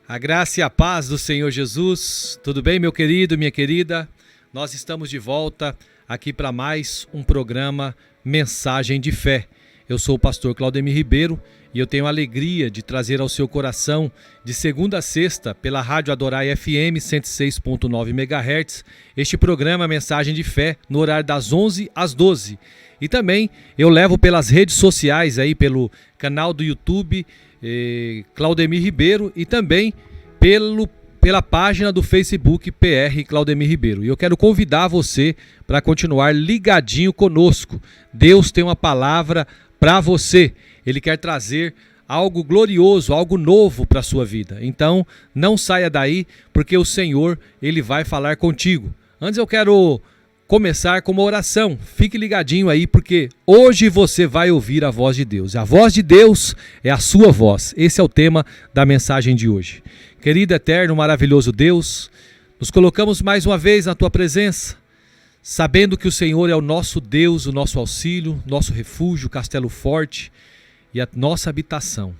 A graça e a paz do Senhor Jesus. Tudo bem, meu querido, minha querida? Nós estamos de volta aqui para mais um programa Mensagem de Fé. Eu sou o pastor Claudemir Ribeiro e eu tenho a alegria de trazer ao seu coração, de segunda a sexta, pela Rádio Adorai FM 106.9 MHz, este programa Mensagem de Fé, no horário das 11 às 12. E também eu levo pelas redes sociais, pelo canal do YouTube, Claudemir Ribeiro, e também pela página do Facebook PR Claudemir Ribeiro. E eu quero convidar você para continuar ligadinho conosco. Deus tem uma palavra para você. Ele quer trazer algo glorioso, algo novo para a sua vida. Então, não saia daí, porque o Senhor, Ele vai falar contigo. Antes eu quero começar com uma oração. Fique ligadinho aí, porque hoje você vai ouvir a voz de Deus. A voz de Deus é a sua voz. Esse é o tema da mensagem de hoje. Querido, eterno, maravilhoso Deus, nos colocamos mais uma vez na Tua presença, sabendo que o Senhor é o nosso Deus, o nosso auxílio, nosso refúgio, castelo forte e a nossa habitação.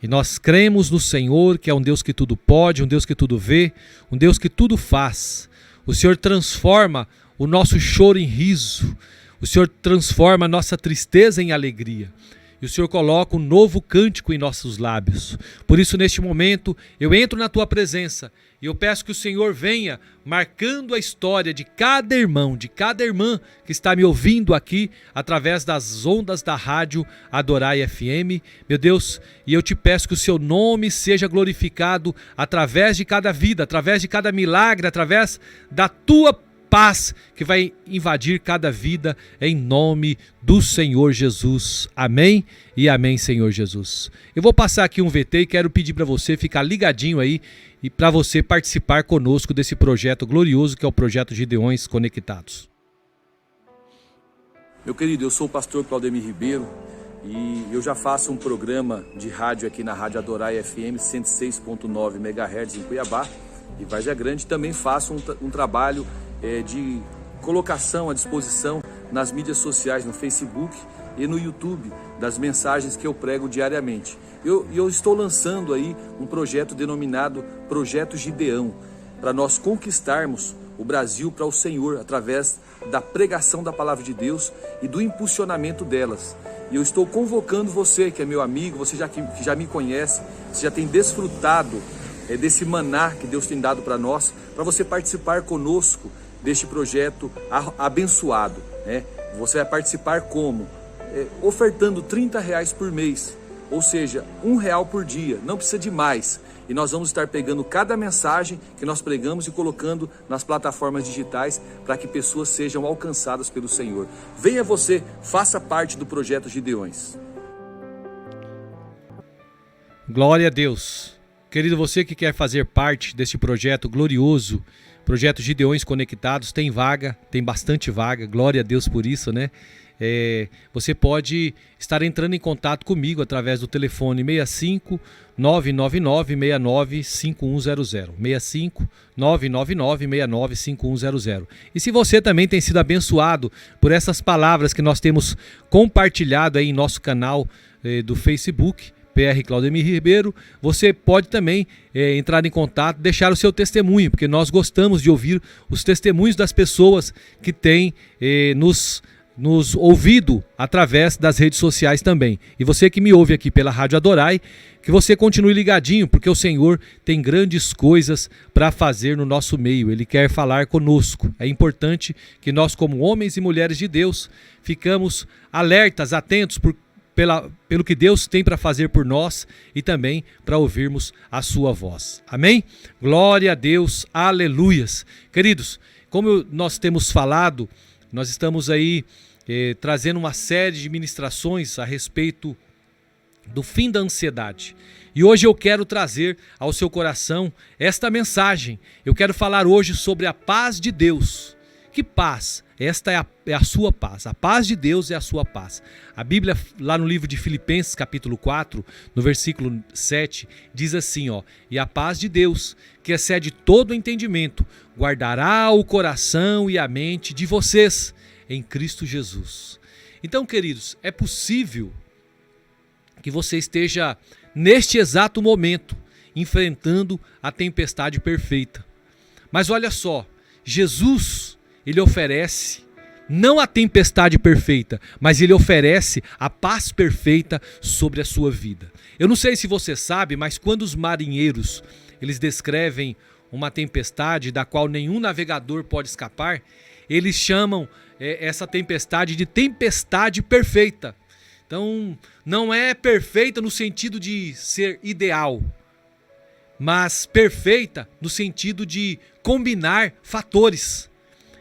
E nós cremos no Senhor, que é um Deus que tudo pode, um Deus que tudo vê, um Deus que tudo faz. O Senhor transforma o nosso choro em riso, o Senhor transforma a nossa tristeza em alegria. E o Senhor coloca um novo cântico em nossos lábios. Por isso, neste momento, eu entro na Tua presença e eu peço que o Senhor venha marcando a história de cada irmão, de cada irmã que está me ouvindo aqui através das ondas da rádio Adorai FM. Meu Deus, e eu te peço que o Seu nome seja glorificado através de cada vida, através de cada milagre, através da Tua paz que vai invadir cada vida, em nome do Senhor Jesus. Amém e amém, Senhor Jesus. Eu vou passar aqui um VT e quero pedir para você ficar ligadinho aí e para você participar conosco desse projeto glorioso que é o Projeto Gideões Conectados. Meu querido, eu sou o pastor Claudemir Ribeiro e eu já faço um programa de rádio aqui na Rádio Adorai FM 106.9 MHz em Cuiabá e Várzea Grande. Também faço um trabalho de colocação à disposição nas mídias sociais, no Facebook e no YouTube, das mensagens que eu prego diariamente. Eu estou lançando aí um projeto denominado Projeto Gideão, para nós conquistarmos o Brasil para o Senhor, através da pregação da Palavra de Deus e do impulsionamento delas. E eu estou convocando você, que é meu amigo, você que já me conhece, você já tem desfrutado desse maná que Deus tem dado para nós, para você participar conosco deste projeto abençoado, né? Você vai participar como? Ofertando R$30 por mês, ou seja, R$1 por dia, não precisa de mais. E nós vamos estar pegando cada mensagem que nós pregamos e colocando nas plataformas digitais para que pessoas sejam alcançadas pelo Senhor. Venha você, faça parte do Projeto Gideões. Glória a Deus. Querido, você que quer fazer parte deste projeto glorioso, Projeto Gideões Conectados, tem vaga, tem bastante vaga, glória a Deus por isso, né? Você pode estar entrando em contato comigo através do telefone 65 999 69 5100, 65 999 69 5100. E se você também tem sido abençoado por essas palavras que nós temos compartilhado aí em nosso canal do Facebook, PR Claudemir Ribeiro, você pode também entrar em contato, deixar o seu testemunho, porque nós gostamos de ouvir os testemunhos das pessoas que têm nos ouvido através das redes sociais também. E você que me ouve aqui pela Rádio Adorai, que você continue ligadinho, porque o Senhor tem grandes coisas para fazer no nosso meio. Ele quer falar conosco. É importante que nós, como homens e mulheres de Deus, ficamos alertas, atentos pelo que Deus tem para fazer por nós e também para ouvirmos a sua voz. Amém? Glória a Deus, aleluias. Queridos, como nós temos falado, nós estamos aí trazendo uma série de ministrações a respeito do fim da ansiedade. E hoje eu quero trazer ao seu coração esta mensagem. Eu quero falar hoje sobre a paz de Deus. Que paz? Esta é a sua paz. A paz de Deus é a sua paz. A Bíblia, lá no livro de Filipenses, capítulo 4, no versículo 7, diz assim, e a paz de Deus, que excede todo o entendimento, guardará o coração e a mente de vocês em Cristo Jesus. Então, queridos, é possível que você esteja neste exato momento enfrentando a tempestade perfeita. Mas olha só, Jesus, ele oferece não a tempestade perfeita, mas ele oferece a paz perfeita sobre a sua vida. Eu não sei se você sabe, mas quando os marinheiros, eles descrevem uma tempestade da qual nenhum navegador pode escapar, eles chamam essa tempestade de tempestade perfeita. Então, não é perfeita no sentido de ser ideal, mas perfeita no sentido de combinar fatores.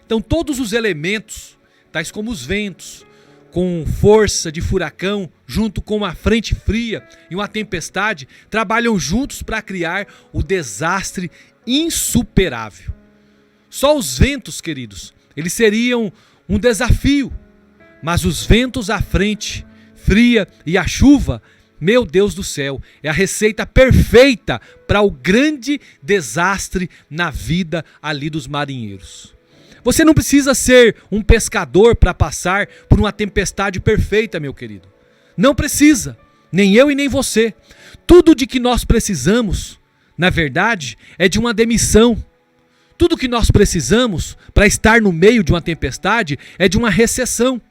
Então, todos os elementos, tais como os ventos, com força de furacão, junto com uma frente fria e uma tempestade, trabalham juntos para criar o desastre insuperável. Só os ventos, queridos, eles seriam um desafio, mas os ventos à frente, fria e a chuva, meu Deus do céu, é a receita perfeita para o grande desastre na vida ali dos marinheiros. Você não precisa ser um pescador para passar por uma tempestade perfeita, meu querido. Não precisa, nem eu e nem você. Tudo de que nós precisamos, na verdade, é de uma demissão. Tudo que nós precisamos para estar no meio de uma tempestade é de uma recessão,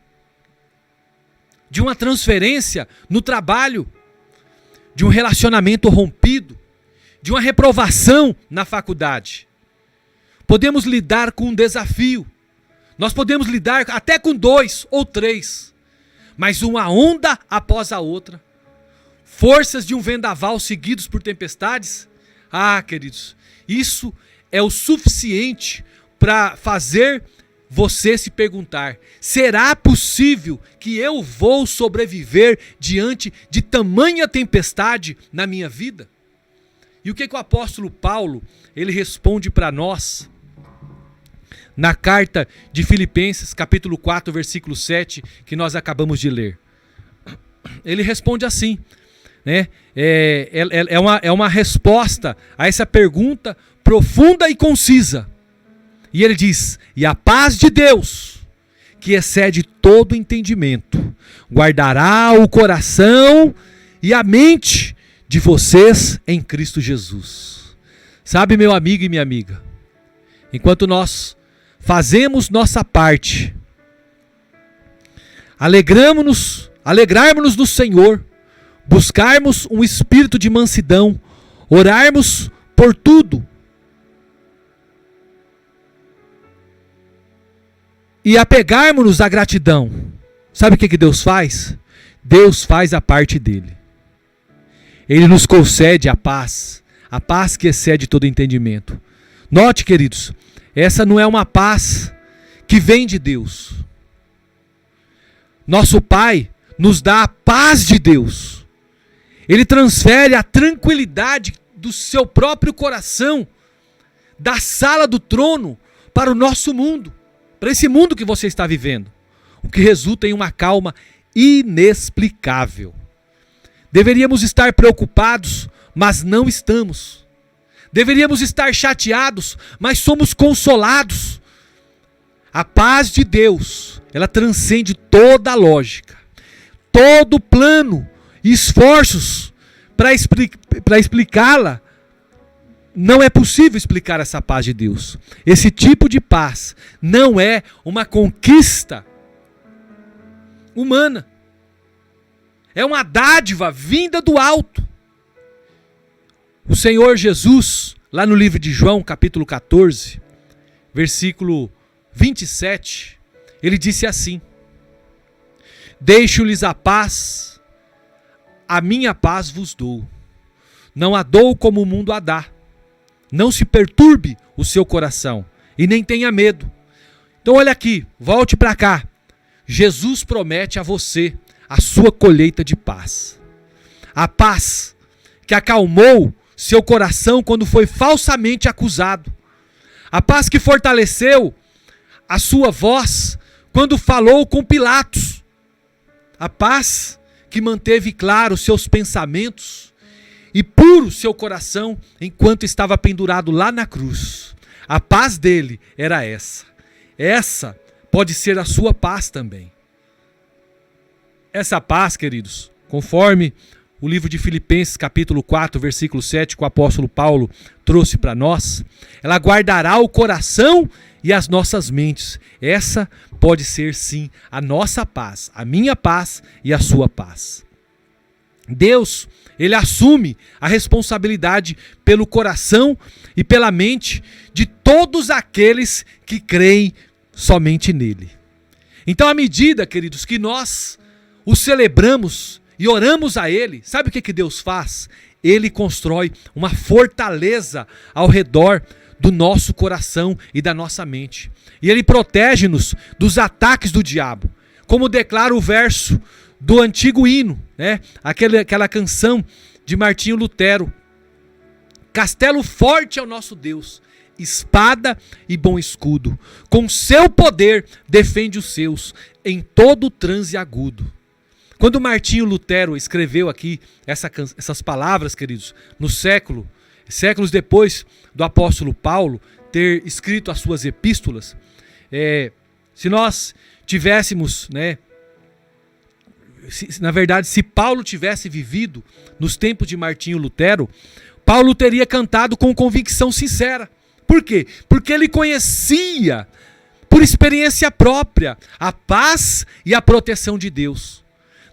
de uma transferência no trabalho, de um relacionamento rompido, de uma reprovação na faculdade. Podemos lidar com um desafio, nós podemos lidar até com 2 ou 3, mas uma onda após a outra, forças de um vendaval seguidos por tempestades, queridos, isso é o suficiente para fazer você se perguntar: será possível que eu vou sobreviver diante de tamanha tempestade na minha vida? E o que o apóstolo Paulo, ele responde para nós na carta de Filipenses, capítulo 4, versículo 7, que nós acabamos de ler? Ele responde assim, né? É uma resposta a essa pergunta profunda e concisa. E ele diz: e a paz de Deus, que excede todo entendimento, guardará o coração e a mente de vocês em Cristo Jesus. Sabe, meu amigo e minha amiga, enquanto nós fazemos nossa parte, alegrarmos-nos no Senhor, buscarmos um espírito de mansidão, orarmos por tudo, e apegarmos-nos à gratidão, sabe o que Deus faz? Deus faz a parte dele. Ele nos concede a paz que excede todo entendimento. Note, queridos, essa não é uma paz que vem de Deus. Nosso Pai nos dá a paz de Deus. Ele transfere a tranquilidade do seu próprio coração da sala do trono para o nosso mundo, para esse mundo que você está vivendo, o que resulta em uma calma inexplicável. Deveríamos estar preocupados, mas não estamos. Deveríamos estar chateados, mas somos consolados. A paz de Deus, ela transcende toda a lógica, todo plano e esforços para explicá-la. Não é possível explicar essa paz de Deus. Esse tipo de paz não é uma conquista humana. É uma dádiva vinda do alto. O Senhor Jesus, lá no livro de João, capítulo 14, versículo 27, ele disse assim: deixo-lhes a paz, a minha paz vos dou. Não a dou como o mundo a dá. Não se perturbe o seu coração e nem tenha medo. Então olha aqui, volte para cá. Jesus promete a você a sua colheita de paz. A paz que acalmou seu coração quando foi falsamente acusado. A paz que fortaleceu a sua voz quando falou com Pilatos. A paz que manteve claros seus pensamentos e puro seu coração enquanto estava pendurado lá na cruz. A paz dele era essa. Essa pode ser a sua paz também. Essa paz, queridos, conforme o livro de Filipenses, capítulo 4, versículo 7, que o apóstolo Paulo trouxe para nós, ela guardará o coração e as nossas mentes. Essa pode ser, sim, a nossa paz, a minha paz e a sua paz. Deus, ele assume a responsabilidade pelo coração e pela mente de todos aqueles que creem somente nele. Então, à medida, queridos, que nós o celebramos e oramos a ele, sabe o que Deus faz? Ele constrói uma fortaleza ao redor do nosso coração e da nossa mente. E ele protege-nos dos ataques do diabo. Como declara o verso do antigo hino, né? Aquela canção de Martinho Lutero. Castelo forte é o nosso Deus, espada e bom escudo. Com seu poder defende os seus em todo transe agudo. Quando Martinho Lutero escreveu aqui essas palavras, queridos, no séculos depois do apóstolo Paulo ter escrito as suas epístolas, se nós tivéssemos, né, na verdade, se Paulo tivesse vivido nos tempos de Martinho Lutero, Paulo teria cantado com convicção sincera. Por quê? Porque ele conhecia, por experiência própria, a paz e a proteção de Deus.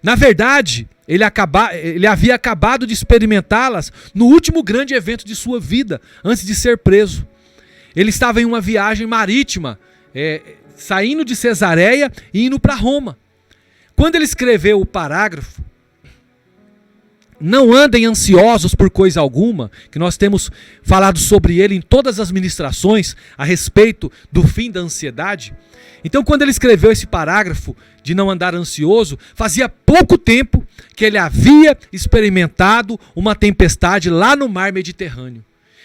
Na verdade, ele havia acabado de experimentá-las no último grande evento de sua vida, antes de ser preso. Ele estava em uma viagem marítima, saindo de Cesareia e indo para Roma. Quando ele escreveu o parágrafo, não andem ansiosos por coisa alguma, que nós temos falado sobre ele em todas as ministrações a respeito do fim da ansiedade. Então, quando ele escreveu esse parágrafo de não andar ansioso, fazia pouco tempo que ele havia experimentado uma tempestade lá no mar Mediterrâneo.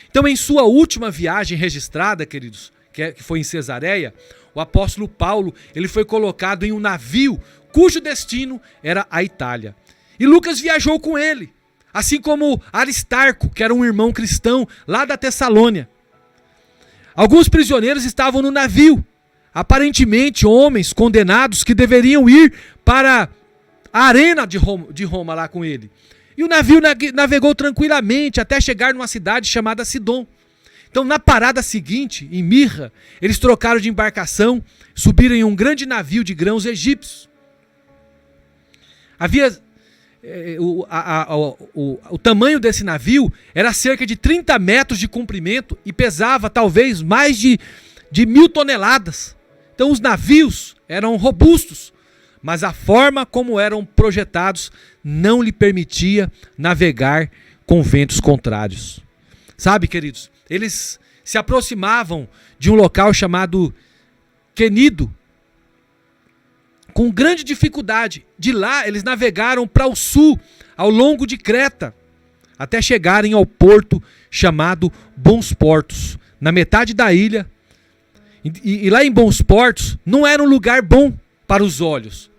Então, em sua última viagem registrada, queridos, que foi em Cesareia, o apóstolo Paulo, ele foi colocado em um navio cujo destino era a Itália. E Lucas viajou com ele, assim como Aristarco, que era um irmão cristão lá da Tessalônia. Alguns prisioneiros estavam no navio, aparentemente homens condenados que deveriam ir para a arena de Roma lá com ele. E o navio navegou tranquilamente até chegar numa cidade chamada Sidom. Então, na parada seguinte, em Mirra, eles trocaram de embarcação, subiram em um grande navio de grãos egípcios. O tamanho desse navio era cerca de 30 metros de comprimento e pesava talvez mais de 1.000 toneladas. Então os navios eram robustos, mas a forma como eram projetados não lhe permitia navegar com ventos contrários. Sabe, queridos, eles se aproximavam de um local chamado Quenido, com grande dificuldade. De lá eles navegaram para o sul, ao longo de Creta, até chegarem ao porto chamado Bons Portos, na metade da ilha. E lá em Bons Portos não era um lugar bom para os olhos.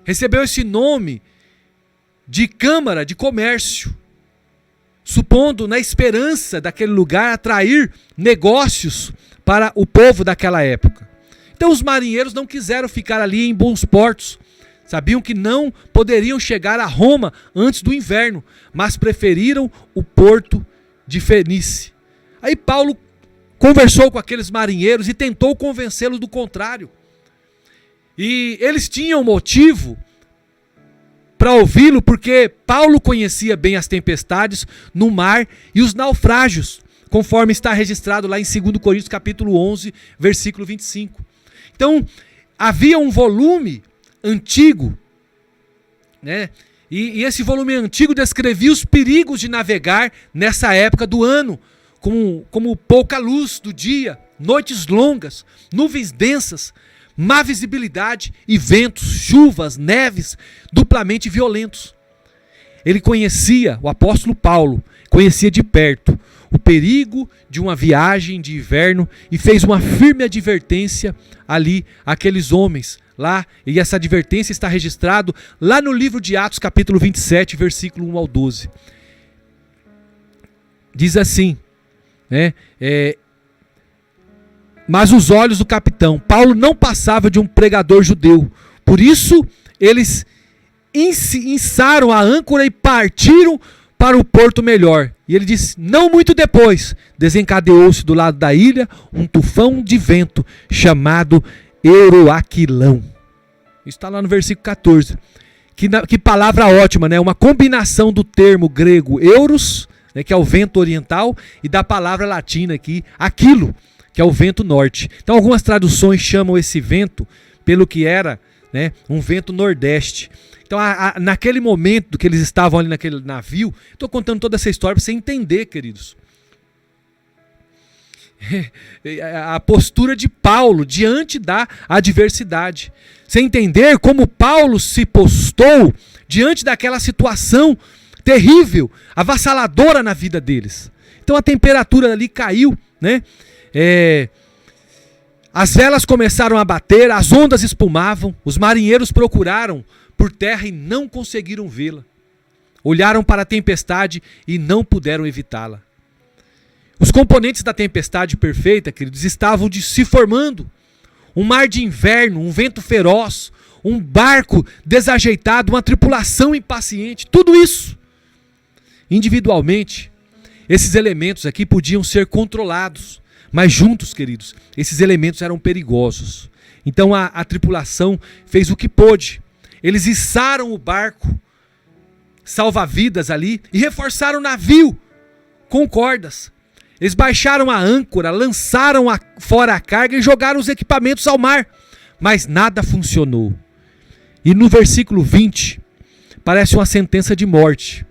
Recebeu esse nome de Câmara de Comércio, supondo, na esperança daquele lugar, atrair negócios para o povo daquela época. Então os marinheiros não quiseram ficar ali em Bons Portos. Sabiam que não poderiam chegar a Roma antes do inverno, mas preferiram o porto de Fenice. Aí Paulo conversou com aqueles marinheiros e tentou convencê-los do contrário. E eles tinham motivo para ouvi-lo, porque Paulo conhecia bem as tempestades no mar e os naufrágios, conforme está registrado lá em 2 Coríntios capítulo 11, versículo 25. Então, havia um volume antigo, né? E esse volume antigo descrevia os perigos de navegar nessa época do ano, como pouca luz do dia, noites longas, nuvens densas, má visibilidade e ventos, chuvas, neves duplamente violentos. Ele conhecia, o apóstolo Paulo, conhecia de perto o perigo de uma viagem de inverno e fez uma firme advertência ali àqueles homens lá, e essa advertência está registrado lá no livro de Atos capítulo 27, versículo 1 ao 12. Diz assim, né? Mas os olhos do capitão Paulo não passavam de um pregador judeu, por isso eles içaram a âncora e partiram para o porto melhor. E ele disse: não muito depois, desencadeou-se do lado da ilha um tufão de vento chamado Euroaquilão. Isso está lá no versículo 14. Que palavra ótima, né? Uma combinação do termo grego euros, né, que é o vento oriental, e da palavra latina aqui, aquilo, que é o vento norte. Então algumas traduções chamam esse vento pelo que era, né, um vento nordeste. Então naquele momento que eles estavam ali naquele navio, estou contando toda essa história para você entender, queridos, a postura de Paulo diante da adversidade. Você entender como Paulo se postou diante daquela situação terrível, avassaladora na vida deles. Então a temperatura ali caiu, né? As velas começaram a bater, as ondas espumavam, os marinheiros procuraram por terra e não conseguiram vê-la. Olharam para a tempestade e não puderam evitá-la. Os componentes da tempestade perfeita, queridos, estavam se formando. Um mar de inverno, um vento feroz, um barco desajeitado, uma tripulação impaciente, tudo isso. Individualmente, esses elementos aqui podiam ser controlados, mas juntos, queridos, esses elementos eram perigosos. Então a tripulação fez o que pôde. Eles içaram o barco, salva-vidas ali, e reforçaram o navio com cordas. Eles baixaram a âncora, lançaram fora a carga e jogaram os equipamentos ao mar. Mas nada funcionou. E no versículo 20, parece uma sentença de morte.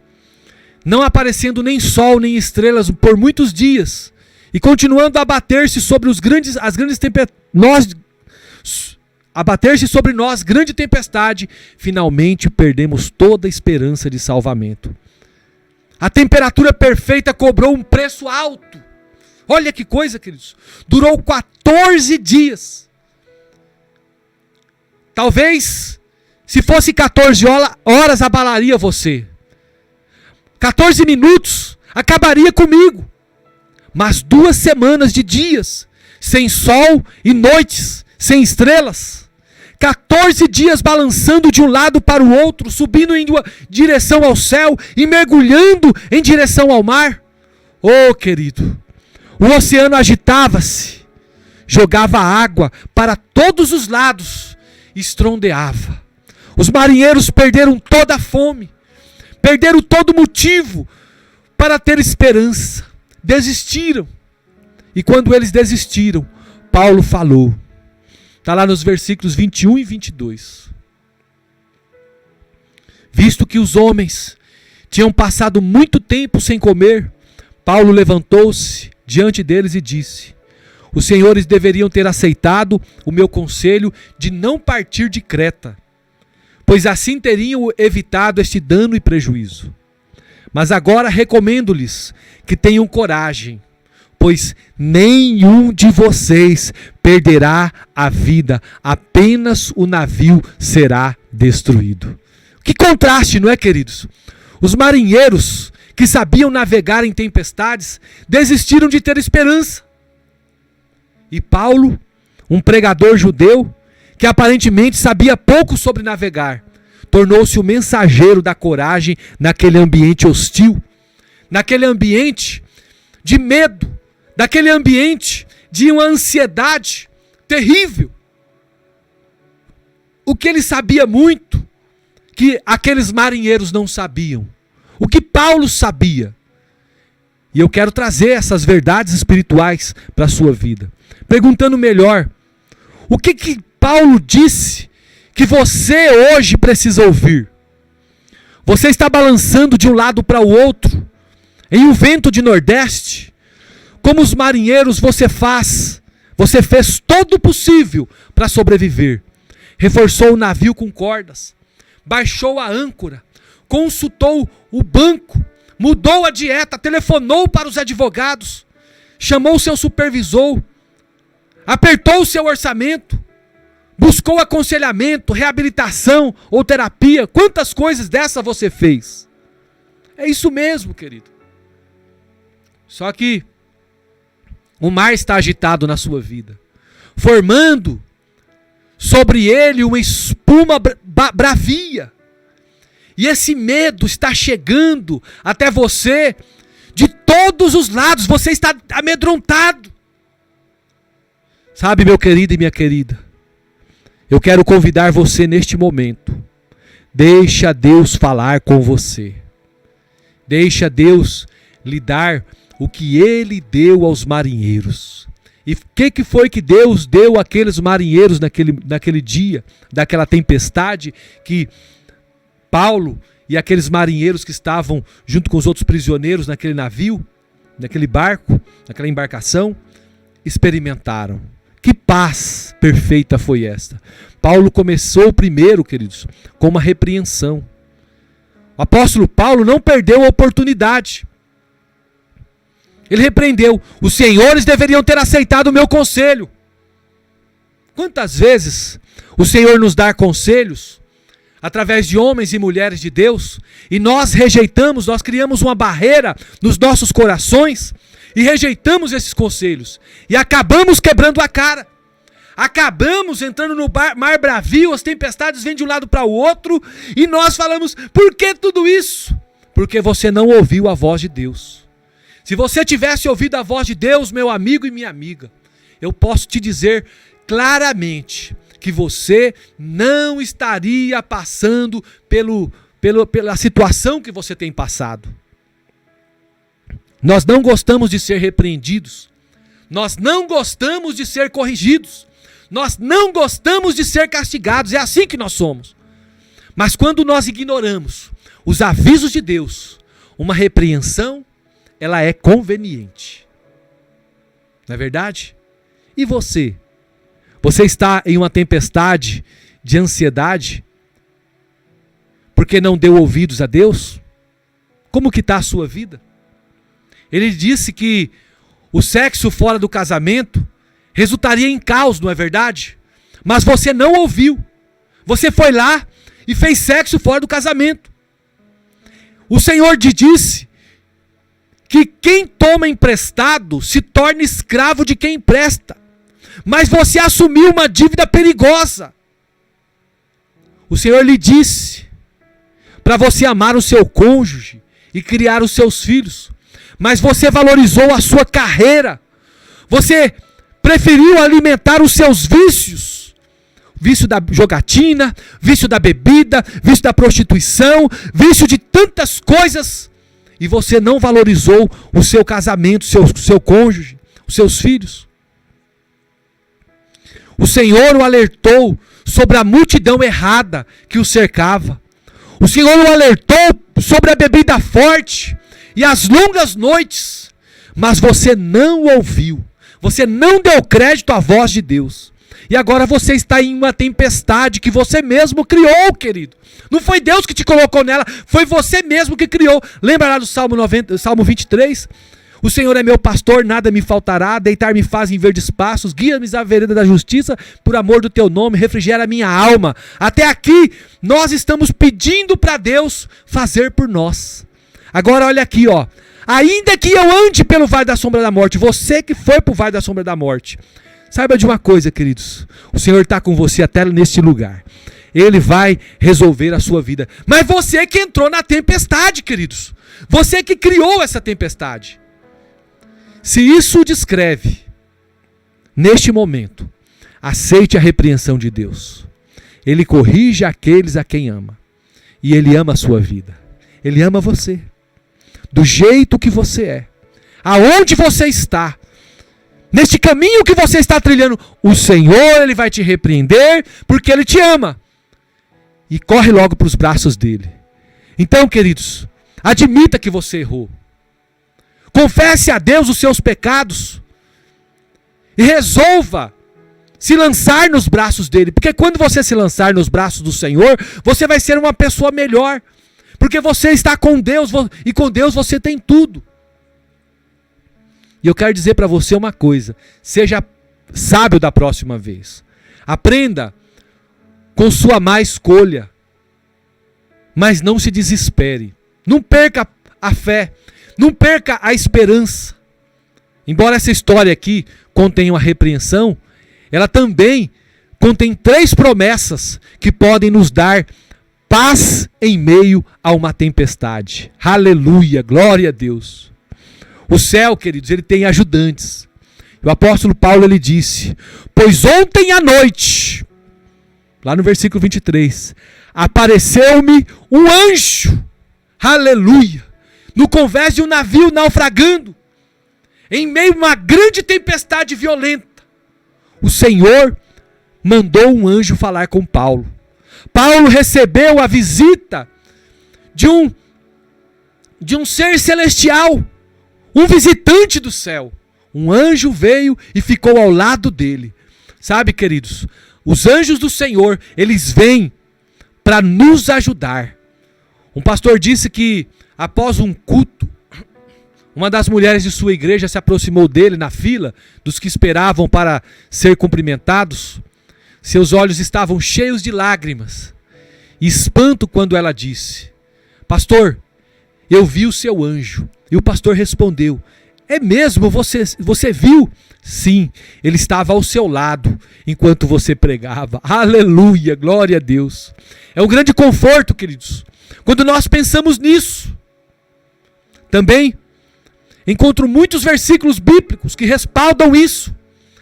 Não aparecendo nem sol nem estrelas por muitos dias, e continuando a abater-se sobre nós grande tempestade, finalmente perdemos toda a esperança de salvamento. A temperatura perfeita cobrou um preço alto. Olha que coisa, queridos. Durou 14 dias. Talvez, se fosse 14 horas, abalaria você. 14 minutos, acabaria comigo. Mas 2 semanas de dias, sem sol e noites, sem estrelas. 14 dias balançando de um lado para o outro, subindo em direção ao céu e mergulhando em direção ao mar. Oh, querido, o oceano agitava-se, jogava água para todos os lados, estrondeava. Os marinheiros perderam toda a fome, perderam todo motivo para ter esperança, desistiram. E quando eles desistiram, Paulo falou. Está lá nos versículos 21 e 22. Visto que os homens tinham passado muito tempo sem comer, Paulo levantou-se diante deles e disse: os senhores deveriam ter aceitado o meu conselho de não partir de Creta, pois assim teriam evitado este dano e prejuízo. Mas agora recomendo-lhes que tenham coragem, pois nenhum de vocês perderá a vida, apenas o navio será destruído. Que contraste, não é, queridos? Os marinheiros que sabiam navegar em tempestades desistiram de ter esperança. E Paulo, um pregador judeu, que aparentemente sabia pouco sobre navegar, tornou-se o mensageiro da coragem naquele ambiente hostil, naquele ambiente de medo, daquele ambiente de uma ansiedade terrível. O que ele sabia muito, que aqueles marinheiros não sabiam. O que Paulo sabia. E eu quero trazer essas verdades espirituais para a sua vida. Perguntando melhor, o que Paulo disse que você hoje precisa ouvir? Você está balançando de um lado para o outro, em um vento de nordeste? Como os marinheiros você fez todo o possível para sobreviver. Reforçou o navio com cordas, baixou a âncora, consultou o banco, mudou a dieta, telefonou para os advogados, chamou seu supervisor, apertou o seu orçamento, buscou aconselhamento, reabilitação ou terapia. Quantas coisas dessa você fez? É isso mesmo, querido. Só que o mar está agitado na sua vida, formando sobre ele uma espuma bravia. E esse medo está chegando até você de todos os lados. Você está amedrontado. Sabe, meu querido e minha querida, eu quero convidar você neste momento. Deixa Deus falar com você. Deixa Deus lhe dar o que Ele deu aos marinheiros. E o que foi que Deus deu àqueles marinheiros naquele dia, daquela tempestade, que Paulo e aqueles marinheiros que estavam junto com os outros prisioneiros naquele navio, naquele barco, naquela embarcação, experimentaram? Que paz perfeita foi esta! Paulo começou primeiro, queridos, com uma repreensão. O apóstolo Paulo não perdeu a oportunidade. Ele repreendeu: os senhores deveriam ter aceitado o meu conselho. Quantas vezes o Senhor nos dá conselhos através de homens e mulheres de Deus, e nós rejeitamos, nós criamos uma barreira nos nossos corações e rejeitamos esses conselhos e acabamos quebrando a cara. Acabamos entrando no mar bravio, as tempestades vêm de um lado para o outro e nós falamos: por que tudo isso? Porque você não ouviu a voz de Deus. Se você tivesse ouvido a voz de Deus, meu amigo e minha amiga, eu posso te dizer claramente que você não estaria passando pela situação que você tem passado. Nós não gostamos de ser repreendidos. Nós não gostamos de ser corrigidos. Nós não gostamos de ser castigados. É assim que nós somos. Mas quando nós ignoramos os avisos de Deus, uma repreensão, ela é conveniente. Não é verdade? E você? Você está em uma tempestade de ansiedade porque não deu ouvidos a Deus? Como que está a sua vida? Ele disse que o sexo fora do casamento resultaria em caos, não é verdade? Mas você não ouviu. Você foi lá e fez sexo fora do casamento. O Senhor te disse que quem toma emprestado se torna escravo de quem empresta. Mas você assumiu uma dívida perigosa. O Senhor lhe disse para você amar o seu cônjuge e criar os seus filhos. Mas você valorizou a sua carreira. Você preferiu alimentar os seus vícios. Vício da jogatina, vício da bebida, vício da prostituição, vício de tantas coisas. E você não valorizou o seu casamento, seu cônjuge, os seus filhos. O Senhor o alertou sobre a multidão errada que o cercava. O Senhor o alertou sobre a bebida forte e as longas noites. Mas você não ouviu. Você não deu crédito à voz de Deus. E agora você está em uma tempestade que você mesmo criou, querido. Não foi Deus que te colocou nela, foi você mesmo que criou. Lembra lá do Salmo 23? O Senhor é meu pastor, nada me faltará, deitar-me faz em verdes passos, guia-me à vereda da justiça, por amor do teu nome, refrigera a minha alma. Até aqui, nós estamos pedindo para Deus fazer por nós. Agora olha aqui, ó. Ainda que eu ande pelo vale da sombra da morte, você que foi para o vale da sombra da morte, saiba de uma coisa, queridos, o Senhor está com você até neste lugar. Ele vai resolver a sua vida. Mas você que entrou na tempestade, queridos, você que criou essa tempestade. Se isso o descreve, neste momento, aceite a repreensão de Deus. Ele corrige aqueles a quem ama. E Ele ama a sua vida. Ele ama você. Do jeito que você é. Aonde você está. Neste caminho que você está trilhando. O Senhor, Ele vai te repreender porque Ele te ama. E corre logo para os braços dEle. Então, queridos, admita que você errou. Confesse a Deus os seus pecados. E resolva se lançar nos braços dele. Porque quando você se lançar nos braços do Senhor, você vai ser uma pessoa melhor. Porque você está com Deus. E com Deus você tem tudo. E eu quero dizer para você uma coisa. Seja sábio da próxima vez. Aprenda com sua má escolha. Mas não se desespere. Não perca a fé. Não perca a esperança. Embora essa história aqui contenha uma repreensão, ela também contém 3 promessas que podem nos dar paz em meio a uma tempestade. Aleluia, glória a Deus. O céu, queridos, ele tem ajudantes. O apóstolo Paulo, ele disse: pois ontem à noite, lá no versículo 23, apareceu-me um anjo, aleluia, no convés de um navio naufragando, em meio a uma grande tempestade violenta. O Senhor mandou um anjo falar com Paulo. Paulo recebeu a visita de um ser celestial, um visitante do céu. Um anjo veio e ficou ao lado dele. Sabe, queridos, os anjos do Senhor, eles vêm para nos ajudar. Um pastor disse que após um culto, uma das mulheres de sua igreja se aproximou dele na fila dos que esperavam para ser cumprimentados. Seus olhos estavam cheios de lágrimas e espanto quando ela disse: pastor, eu vi o seu anjo. E o pastor respondeu: é mesmo? Você viu? Sim, ele estava ao seu lado enquanto você pregava. Aleluia, glória a Deus. É um grande conforto, queridos, quando nós pensamos nisso. Também encontro muitos versículos bíblicos que respaldam isso.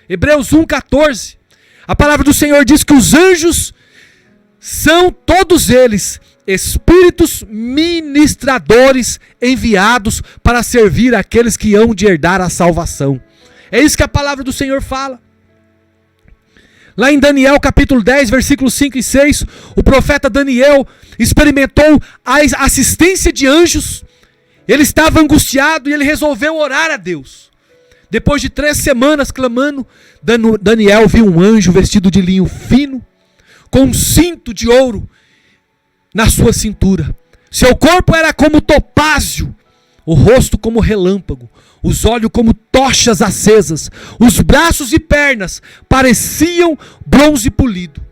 Hebreus 1,14. A palavra do Senhor diz que os anjos são todos eles espíritos ministradores enviados para servir aqueles que hão de herdar a salvação. É isso que a palavra do Senhor fala. Lá em Daniel capítulo 10, versículos 5 e 6, o profeta Daniel experimentou a assistência de anjos. Ele estava angustiado e ele resolveu orar a Deus. Depois de 3 semanas clamando, Daniel viu um anjo vestido de linho fino, com um cinto de ouro na sua cintura. Seu corpo era como topázio, o rosto como relâmpago, os olhos como tochas acesas, os braços e pernas pareciam bronze polido.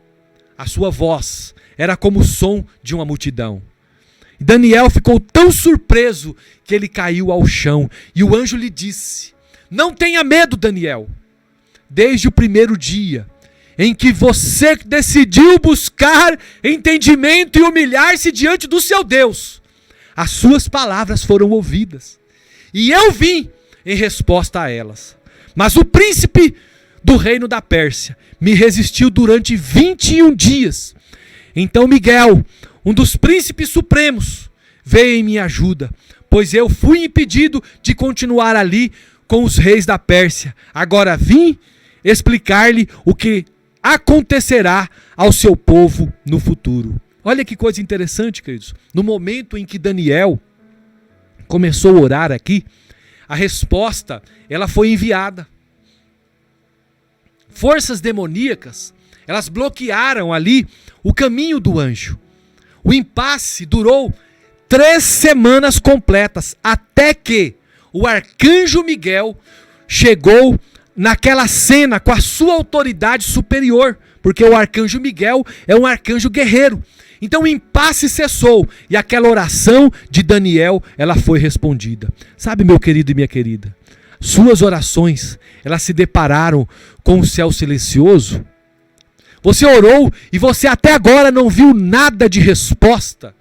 A sua voz era como o som de uma multidão. Daniel ficou tão surpreso que ele caiu ao chão e o anjo lhe disse: não tenha medo, Daniel. Desde o primeiro dia em que você decidiu buscar entendimento e humilhar-se diante do seu Deus, as suas palavras foram ouvidas, e eu vim em resposta a elas. Mas o príncipe do reino da Pérsia me resistiu durante 21 dias. Então Miguel, um dos príncipes supremos, veio em minha ajuda, pois eu fui impedido de continuar ali com os reis da Pérsia. Agora vim explicar-lhe o que acontecerá ao seu povo no futuro. Olha que coisa interessante, queridos. No momento em que Daniel começou a orar aqui, a resposta, ela foi enviada. Forças demoníacas, elas bloquearam ali o caminho do anjo. O impasse durou 3 semanas completas, até que o arcanjo Miguel chegou naquela cena com a sua autoridade superior, porque o arcanjo Miguel é um arcanjo guerreiro. Então o impasse cessou e aquela oração de Daniel, ela foi respondida. Sabe, meu querido e minha querida, suas orações, elas se depararam com o céu silencioso? Você orou e você até agora não viu nada de resposta?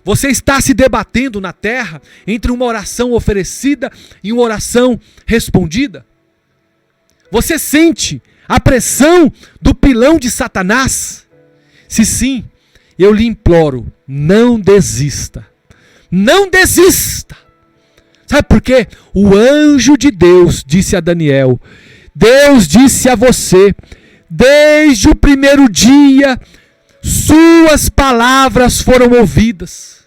Você está se debatendo na terra entre uma oração oferecida e uma oração respondida? Você sente a pressão do pilão de Satanás? Se sim, eu lhe imploro, não desista. Não desista. Sabe por quê? O anjo de Deus disse a Daniel, Deus disse a você, desde o primeiro dia, suas palavras foram ouvidas.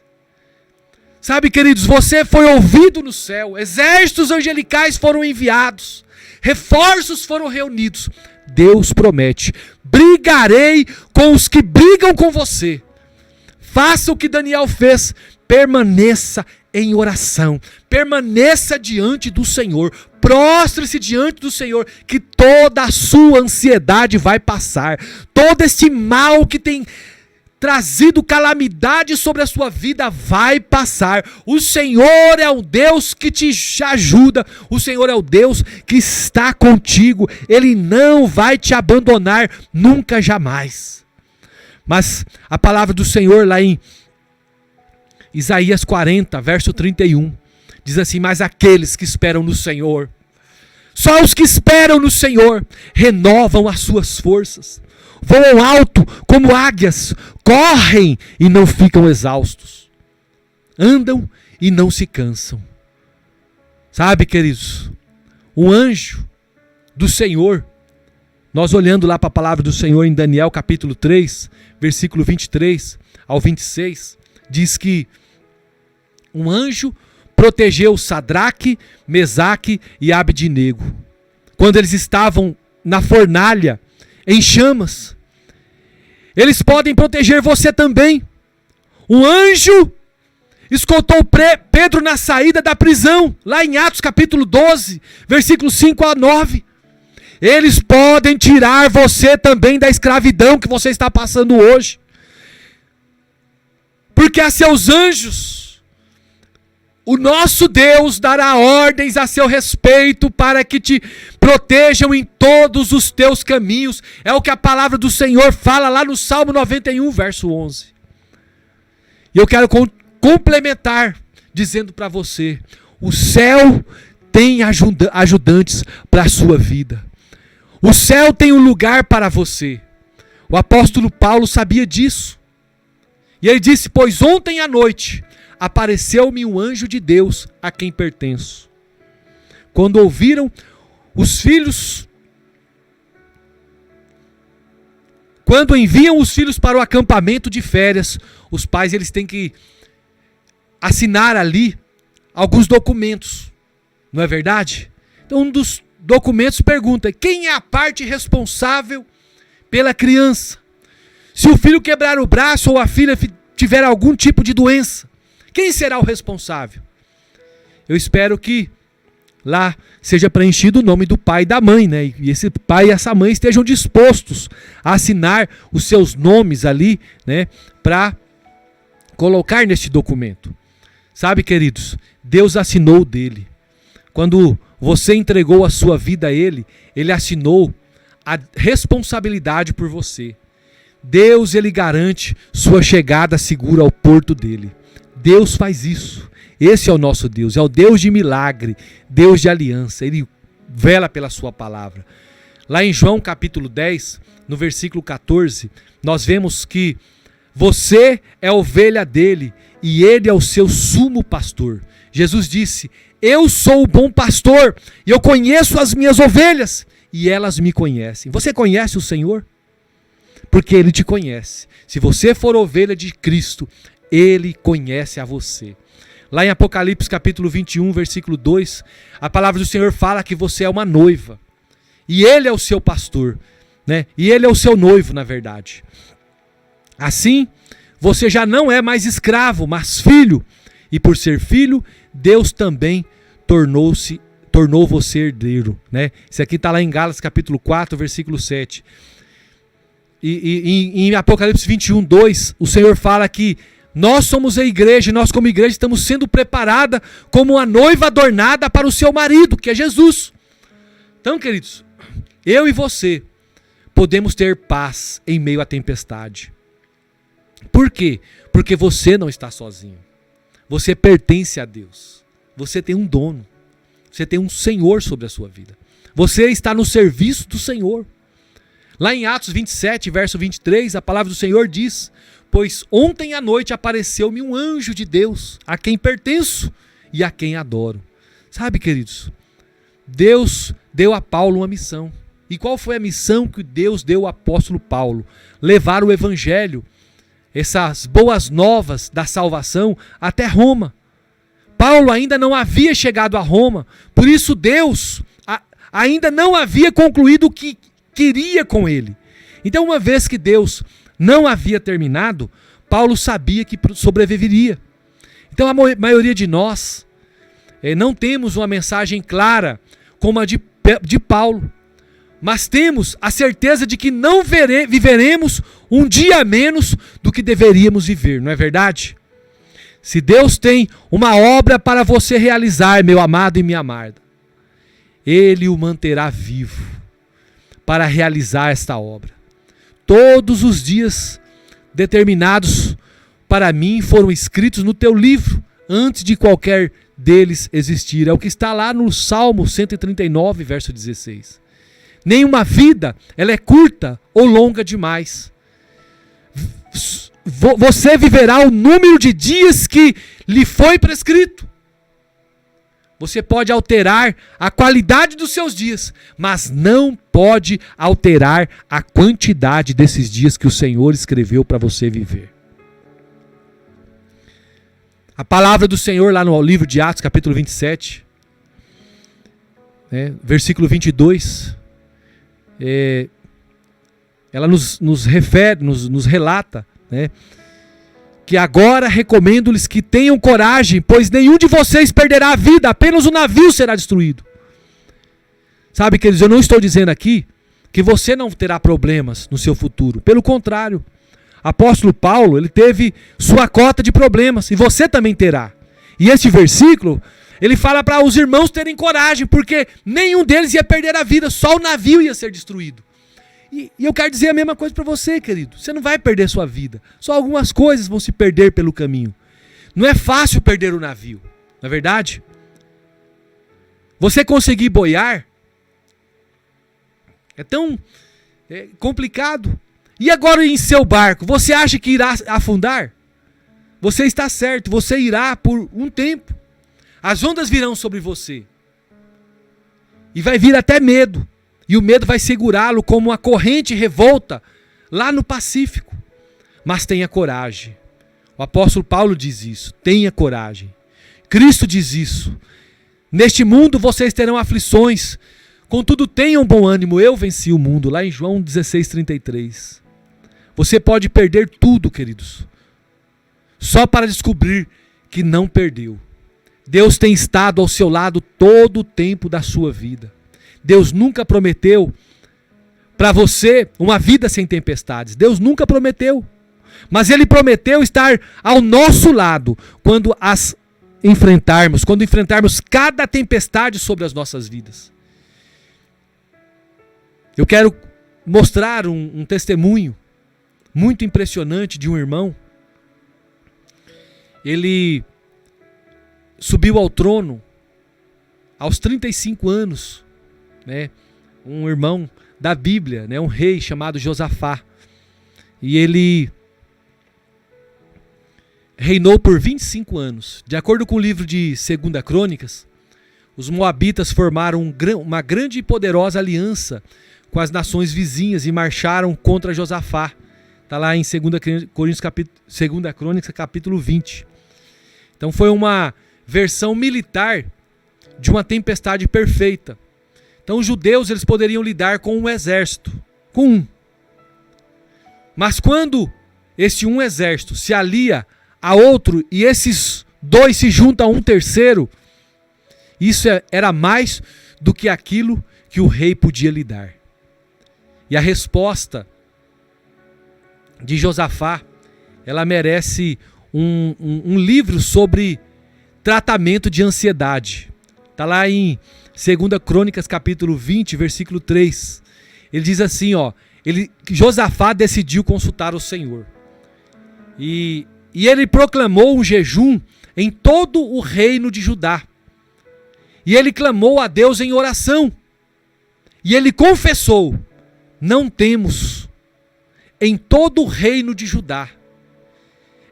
Sabe, queridos, você foi ouvido no céu, exércitos angelicais foram enviados, reforços foram reunidos. Deus promete, brigarei com os que brigam com você. Faça o que Daniel fez, permaneça em oração, permaneça diante do Senhor, prostre-se diante do Senhor, que toda a sua ansiedade vai passar, todo este mal que tem trazido calamidade sobre a sua vida vai passar. O Senhor é o Deus que te ajuda, o Senhor é o Deus que está contigo, Ele não vai te abandonar nunca jamais. Mas a palavra do Senhor lá em Isaías 40, verso 31, diz assim: mas aqueles que esperam no Senhor, só os que esperam no Senhor, renovam as suas forças, voam alto como águias, correm e não ficam exaustos, andam e não se cansam. Sabe, queridos, um anjo do Senhor, nós olhando lá para a palavra do Senhor em Daniel capítulo 3, versículo 23 ao 26, diz que um anjo protegeu Sadraque, Mesaque e Abednego quando eles estavam na fornalha em chamas. Eles podem proteger você também. Um anjo escoltou Pedro na saída da prisão, lá em Atos capítulo 12, versículos 5 a 9. Eles podem tirar você também da escravidão que você está passando hoje. Porque a seus anjos, o nosso Deus dará ordens a seu respeito para que te protejam em todos os teus caminhos. É o que a palavra do Senhor fala lá no Salmo 91, verso 11. E eu quero complementar dizendo para você: o céu tem ajudantes para a sua vida. O céu tem um lugar para você. O apóstolo Paulo sabia disso. E ele disse: pois ontem à noite apareceu-me um anjo de Deus a quem pertenço. Quando ouviram os filhos, quando enviam os filhos para o acampamento de férias, os pais eles têm que assinar ali alguns documentos. Não é verdade? Então um dos documentos pergunta: quem é a parte responsável pela criança? Se o filho quebrar o braço ou a filha tiver algum tipo de doença, quem será o responsável? Eu espero que lá seja preenchido o nome do pai e da mãe, né? E esse pai e essa mãe estejam dispostos a assinar os seus nomes ali, né? Para colocar neste documento. Sabe, queridos, Deus assinou o dele. Quando você entregou a sua vida a Ele, Ele assinou a responsabilidade por você. Deus, Ele garante sua chegada segura ao porto dele. Deus faz isso. Esse é o nosso Deus. É o Deus de milagre, Deus de aliança. Ele vela pela sua palavra. Lá em João capítulo 10, no versículo 14, nós vemos que você é ovelha dele e ele é o seu sumo pastor. Jesus disse: eu sou o bom pastor e eu conheço as minhas ovelhas e elas me conhecem. Você conhece o Senhor? Porque Ele te conhece. Se você for ovelha de Cristo, Ele conhece a você. Lá em Apocalipse capítulo 21, versículo 2, a palavra do Senhor fala que você é uma noiva. E Ele é o seu pastor, né? E Ele é o seu noivo, na verdade. Assim, você já não é mais escravo, mas filho. E por ser filho, Deus também tornou você herdeiro, né? Isso aqui está lá em Gálatas capítulo 4, versículo 7. E em Apocalipse 21, 2, o Senhor fala que nós somos a igreja, e nós como igreja estamos sendo preparada como a noiva adornada para o seu marido, que é Jesus. Então, queridos, eu e você podemos ter paz em meio à tempestade. Por quê? Porque você não está sozinho. Você pertence a Deus. Você tem um dono. Você tem um Senhor sobre a sua vida. Você está no serviço do Senhor. Lá em Atos 27, verso 23, a palavra do Senhor diz: pois ontem à noite apareceu-me um anjo de Deus, a quem pertenço e a quem adoro. Sabe, queridos, Deus deu a Paulo uma missão. E qual foi a missão que Deus deu ao apóstolo Paulo? Levar o evangelho, essas boas novas da salvação, até Roma. Paulo ainda não havia chegado a Roma, por isso Deus ainda não havia concluído o que queria com ele. Então, uma vez que Deus não havia terminado, Paulo sabia que sobreviveria. Então, a maioria de nós não temos uma mensagem clara como a de Paulo, mas temos a certeza de que não viveremos um dia a menos do que deveríamos viver, não é verdade? Se Deus tem uma obra para você realizar, meu amado e minha amada, Ele o manterá vivo para realizar esta obra. Todos os dias determinados para mim foram escritos no teu livro, antes de qualquer deles existir. É o que está lá no Salmo 139, verso 16. Nenhuma vida, ela é curta ou longa demais. Você viverá o número de dias que lhe foi prescrito. Você pode alterar a qualidade dos seus dias, mas não pode alterar a quantidade desses dias que o Senhor escreveu para você viver. A palavra do Senhor lá no livro de Atos, capítulo 27, versículo 22, ela nos refere, nos relata, que agora recomendo-lhes que tenham coragem, pois nenhum de vocês perderá a vida, apenas o navio será destruído. Sabe, queridos, eu não estou dizendo aqui que você não terá problemas no seu futuro. Pelo contrário, apóstolo Paulo, ele teve sua cota de problemas, e você também terá. E este versículo, ele fala para os irmãos terem coragem, porque nenhum deles ia perder a vida, só o navio ia ser destruído. E eu quero dizer a mesma coisa para você, querido. Você não vai perder sua vida. Só algumas coisas vão se perder pelo caminho. Não é fácil perder o navio, não é verdade? Você conseguir boiar é tão complicado. E agora em seu barco, você acha que irá afundar? Você está certo, você irá por um tempo. As ondas virão sobre você. E vai vir até medo. E o medo vai segurá-lo como uma corrente revolta lá no Pacífico. Mas tenha coragem. O apóstolo Paulo diz isso. Tenha coragem. Cristo diz isso. Neste mundo vocês terão aflições. Contudo, tenham bom ânimo. Eu venci o mundo. Lá em João 16:33. Você pode perder tudo, queridos, só para descobrir que não perdeu. Deus tem estado ao seu lado todo o tempo da sua vida. Deus nunca prometeu para você uma vida sem tempestades. Deus nunca prometeu. Mas Ele prometeu estar ao nosso lado quando as enfrentarmos, quando enfrentarmos cada tempestade sobre as nossas vidas. Eu quero mostrar um testemunho muito impressionante de um irmão. Ele subiu ao trono aos 35 anos. Um irmão da Bíblia, um rei chamado Josafá. E ele reinou por 25 anos. De acordo com o livro de 2 Crônicas, os moabitas formaram uma grande e poderosa aliança com as nações vizinhas e marcharam contra Josafá. Está lá em 2 Crônicas capítulo 20. Então foi uma versão militar de uma tempestade perfeita. Então os judeus eles poderiam lidar com um exército, com um. Mas quando este um exército se alia a outro e esses dois se juntam a um terceiro, isso era mais do que aquilo que o rei podia lidar. E a resposta de Josafá, ela merece um livro sobre tratamento de ansiedade. Está lá em 2 Crônicas capítulo 20, versículo 3. Ele diz assim, Josafá decidiu consultar o Senhor. E ele proclamou um jejum em todo o reino de Judá. E ele clamou a Deus em oração. E ele confessou: não temos em todo o reino de Judá.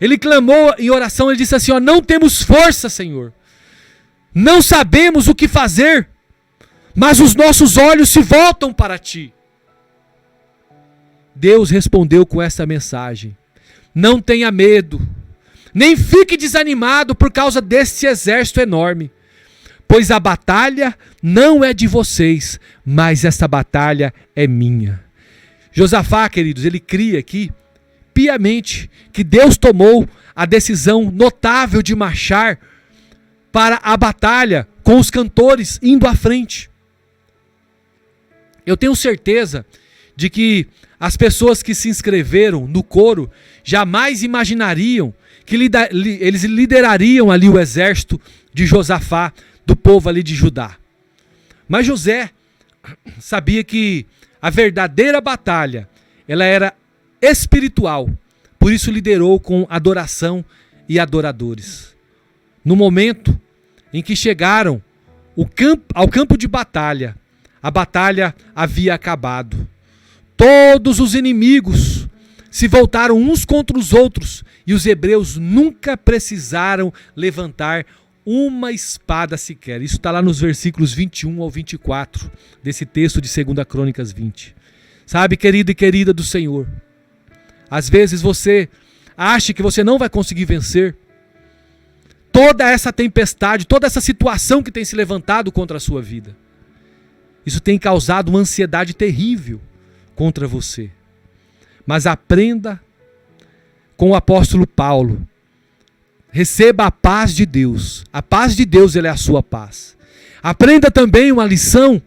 Ele clamou em oração, ele disse assim, não temos força, Senhor. Não sabemos o que fazer, mas os nossos olhos se voltam para ti. Deus respondeu com essa mensagem: não tenha medo, nem fique desanimado por causa deste exército enorme, pois a batalha não é de vocês, mas esta batalha é minha. Josafá, queridos, ele cria aqui piamente que Deus tomou a decisão notável de marchar para a batalha com os cantores indo à frente. Eu tenho certeza de que as pessoas que se inscreveram no coro jamais imaginariam que eles liderariam ali o exército de Josafá, do povo ali de Judá. Mas José sabia que a verdadeira batalha, ela era espiritual, por isso liderou com adoração e adoradores. No momento em que chegaram ao campo de batalha, a batalha havia acabado. Todos os inimigos se voltaram uns contra os outros e os hebreus nunca precisaram levantar uma espada sequer. Isso está lá nos versículos 21 ao 24 desse texto de 2 Crônicas 20. Sabe, querido e querida do Senhor, às vezes você acha que você não vai conseguir vencer toda essa tempestade, toda essa situação que tem se levantado contra a sua vida. Isso tem causado uma ansiedade terrível contra você. Mas aprenda com o apóstolo Paulo. Receba a paz de Deus. A paz de Deus, ela é a sua paz. Aprenda também uma lição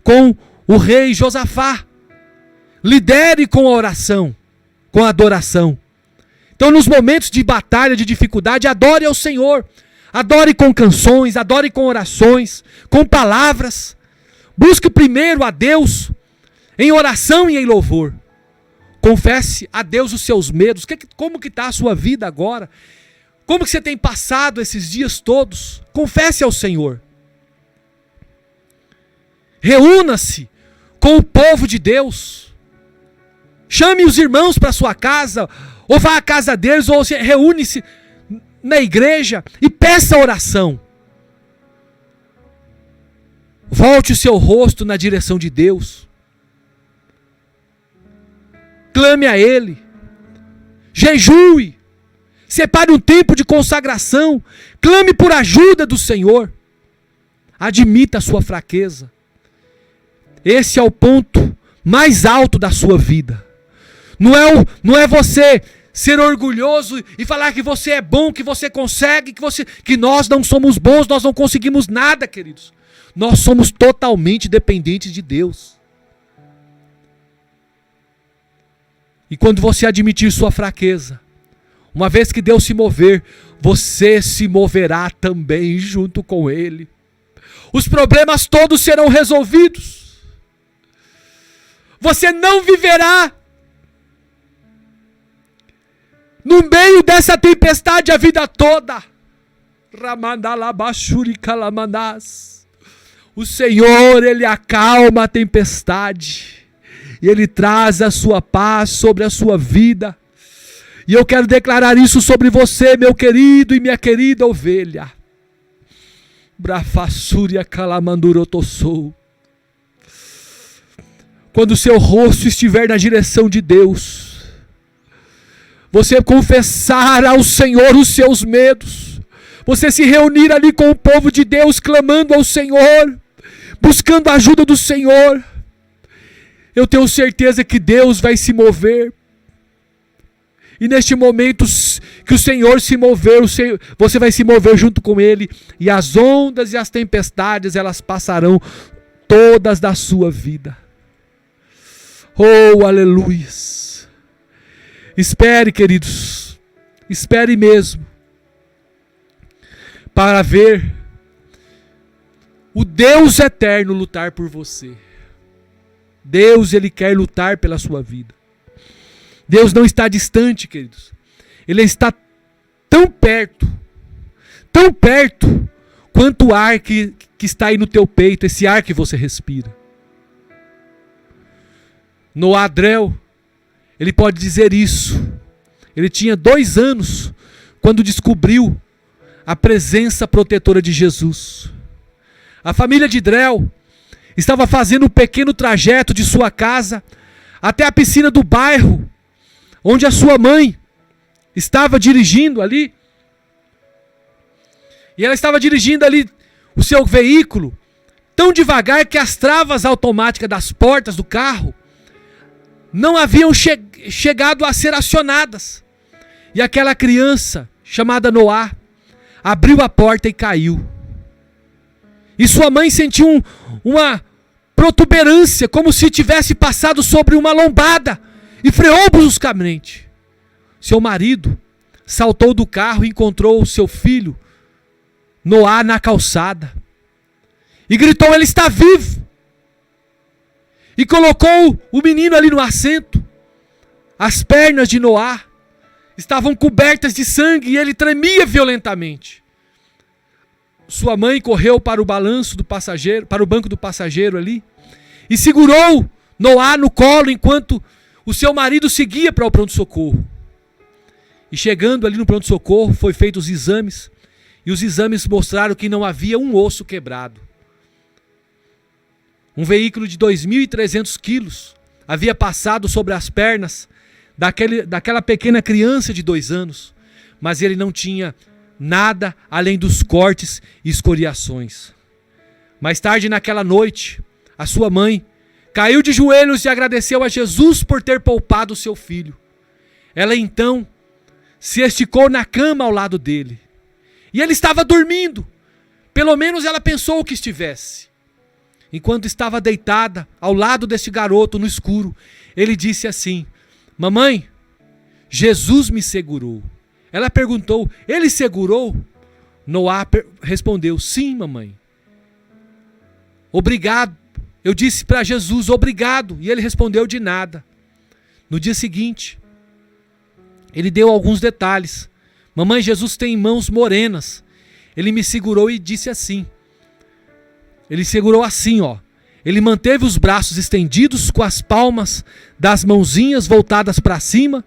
com o rei Josafá. Lidere com a oração, com a adoração. Então, nos momentos de batalha, de dificuldade, adore ao Senhor. Adore com canções, adore com orações, com palavras. Busque primeiro a Deus em oração e em louvor. Confesse a Deus os seus medos. Como que está a sua vida agora? Como que você tem passado esses dias todos? Confesse ao Senhor. Reúna-se com o povo de Deus. Chame os irmãos para sua casa, ou vá à casa deles, ou reúne-se na igreja e peça oração. Volte o seu rosto na direção de Deus. Clame a Ele. Jejue. Separe um tempo de consagração. Clame por ajuda do Senhor. Admita a sua fraqueza. Esse é o ponto mais alto da sua vida. Não é você ser orgulhoso e falar que você é bom, que você consegue, que nós não somos bons, nós não conseguimos nada, queridos. Nós somos totalmente dependentes de Deus. E quando você admitir sua fraqueza, uma vez que Deus se mover, você se moverá também junto com Ele. Os problemas todos serão resolvidos. Você não viverá no meio dessa tempestade a vida toda. O Senhor, Ele acalma a tempestade. E Ele traz a sua paz sobre a sua vida. E eu quero declarar isso sobre você, meu querido e minha querida ovelha. Brafassúria calamandurotossou. Quando o seu rosto estiver na direção de Deus, você confessar ao Senhor os seus medos, você se reunir ali com o povo de Deus, clamando ao Senhor, buscando a ajuda do Senhor, eu tenho certeza que Deus vai se mover. E neste momento que o Senhor se mover, você vai se mover junto com Ele. E as ondas e as tempestades, elas passarão todas da sua vida. Oh, aleluia. Espere, queridos. Espere mesmo. Para ver o Deus eterno lutar por você. Deus, Ele quer lutar pela sua vida. Deus não está distante, queridos. Ele está tão perto quanto o ar que está aí no teu peito, esse ar que você respira. Noadrel, ele pode dizer isso. Ele tinha 2 anos quando descobriu a presença protetora de Jesus. A família de Drel estava fazendo um pequeno trajeto de sua casa até a piscina do bairro, onde a sua mãe estava dirigindo ali. E ela estava dirigindo ali o seu veículo tão devagar que as travas automáticas das portas do carro não haviam chegado a ser acionadas. E aquela criança, chamada Noá, abriu a porta e caiu. E sua mãe sentiu uma protuberância, como se tivesse passado sobre uma lombada, e freou bruscamente. Seu marido saltou do carro e encontrou o seu filho, Noá, na calçada. E gritou: ele está vivo! E colocou o menino ali no assento. As pernas de Noá estavam cobertas de sangue e ele tremia violentamente. Sua mãe correu para o balanço do passageiro, para o banco do passageiro ali, e segurou Noá no colo enquanto o seu marido seguia para o pronto-socorro. E chegando ali no pronto-socorro, foi feitos os exames, e os exames mostraram que não havia um osso quebrado. Um veículo de 2.300 quilos havia passado sobre as pernas daquela pequena criança de 2 anos, mas ele não tinha nada além dos cortes e escoriações. Mais tarde naquela noite, a sua mãe caiu de joelhos e agradeceu a Jesus por ter poupado o seu filho. Ela então se esticou na cama ao lado dele. E ele estava dormindo. Pelo menos ela pensou que estivesse. Enquanto estava deitada ao lado desse garoto no escuro, ele disse assim: mamãe, Jesus me segurou. Ela perguntou: ele segurou? Noá respondeu: sim, mamãe. Obrigado. Eu disse para Jesus: obrigado. E ele respondeu: de nada. No dia seguinte, ele deu alguns detalhes. Mamãe, Jesus tem mãos morenas. Ele me segurou e disse assim. Ele segurou assim, ó. Ele manteve os braços estendidos com as palmas das mãozinhas voltadas para cima.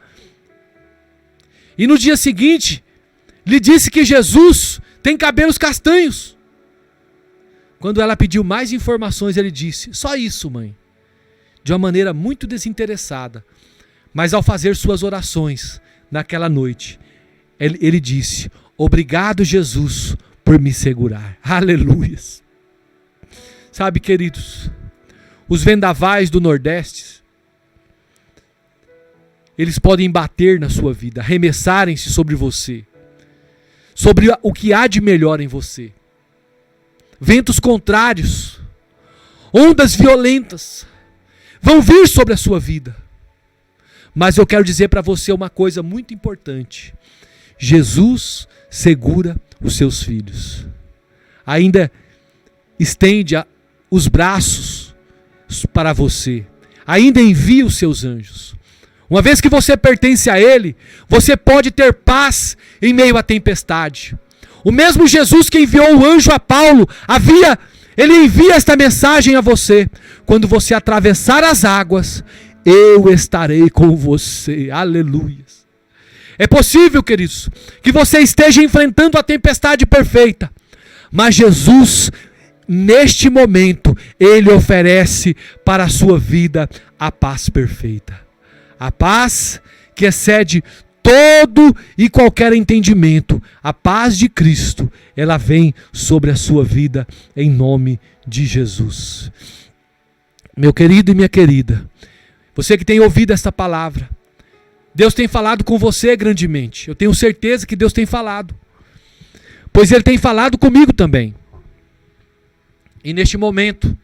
E no dia seguinte, lhe disse que Jesus tem cabelos castanhos. Quando ela pediu mais informações, ele disse: só isso, mãe. De uma maneira muito desinteressada. Mas ao fazer suas orações naquela noite, ele disse: obrigado, Jesus, por me segurar. Aleluias. Sabe, queridos, os vendavais do Nordeste, eles podem bater na sua vida, arremessarem-se sobre você, sobre o que há de melhor em você. Ventos contrários, ondas violentas, vão vir sobre a sua vida. Mas eu quero dizer para você uma coisa muito importante. Jesus segura os seus filhos. Ainda estende os braços para você. Ainda envia os seus anjos. Uma vez que você pertence a Ele, você pode ter paz em meio à tempestade. O mesmo Jesus que enviou o anjo a Paulo, ele envia esta mensagem a você. Quando você atravessar as águas, eu estarei com você. Aleluia. É possível, queridos, que você esteja enfrentando a tempestade perfeita, mas Jesus, neste momento, Ele oferece para a sua vida a paz perfeita. A paz que excede todo e qualquer entendimento. A paz de Cristo, ela vem sobre a sua vida em nome de Jesus. Meu querido e minha querida, você que tem ouvido esta palavra, Deus tem falado com você grandemente. Eu tenho certeza que Deus tem falado, pois Ele tem falado comigo também. E neste momento,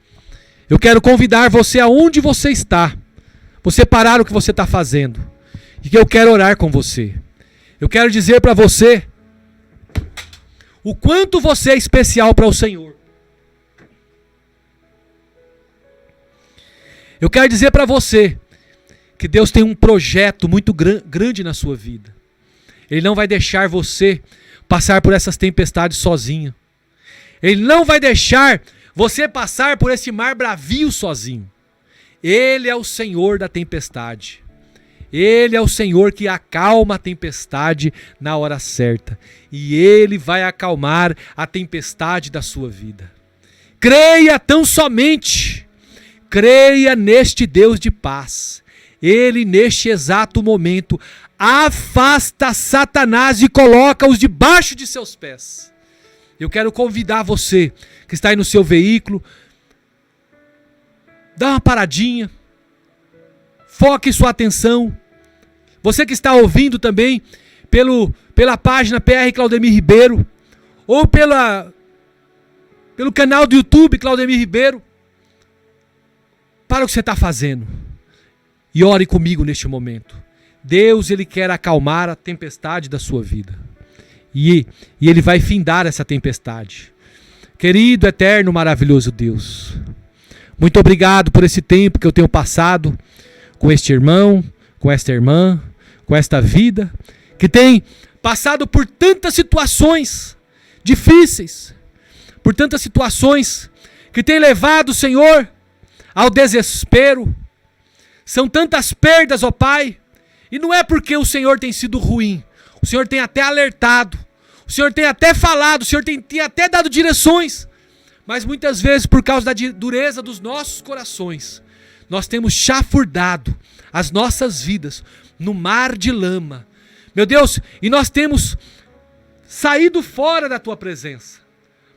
eu quero convidar você aonde você está, você parar o que você está fazendo, e que eu quero orar com você. Eu quero dizer para você o quanto você é especial para o Senhor. Eu quero dizer para você que Deus tem um projeto muito grande na sua vida. Ele não vai deixar você passar por essas tempestades sozinho. Ele não vai deixar você passar por esse mar bravio sozinho. Ele é o Senhor da tempestade. Ele é o Senhor que acalma a tempestade na hora certa. E Ele vai acalmar a tempestade da sua vida. Creia tão somente. Creia neste Deus de paz. Ele, neste exato momento, afasta Satanás e coloca-os debaixo de seus pés. Eu quero convidar você que está aí no seu veículo, dá uma paradinha, foque sua atenção. Você que está ouvindo também pela página PR Claudemir Ribeiro, ou pelo canal do YouTube Claudemir Ribeiro, para o que você está fazendo e ore comigo neste momento. Deus, Ele quer acalmar a tempestade da sua vida. E Ele vai findar essa tempestade. Querido, eterno, maravilhoso Deus, muito obrigado por esse tempo que eu tenho passado com este irmão, com esta irmã, com esta vida que tem passado por tantas situações difíceis, por tantas situações que tem levado, Senhor, ao desespero. São tantas perdas, ó Pai, e não é porque o Senhor tem sido ruim, o Senhor tem até alertado, o Senhor tem até falado, o Senhor tem até dado direções, mas muitas vezes por causa da dureza dos nossos corações, nós temos chafurdado as nossas vidas no mar de lama, meu Deus, e nós temos saído fora da Tua presença,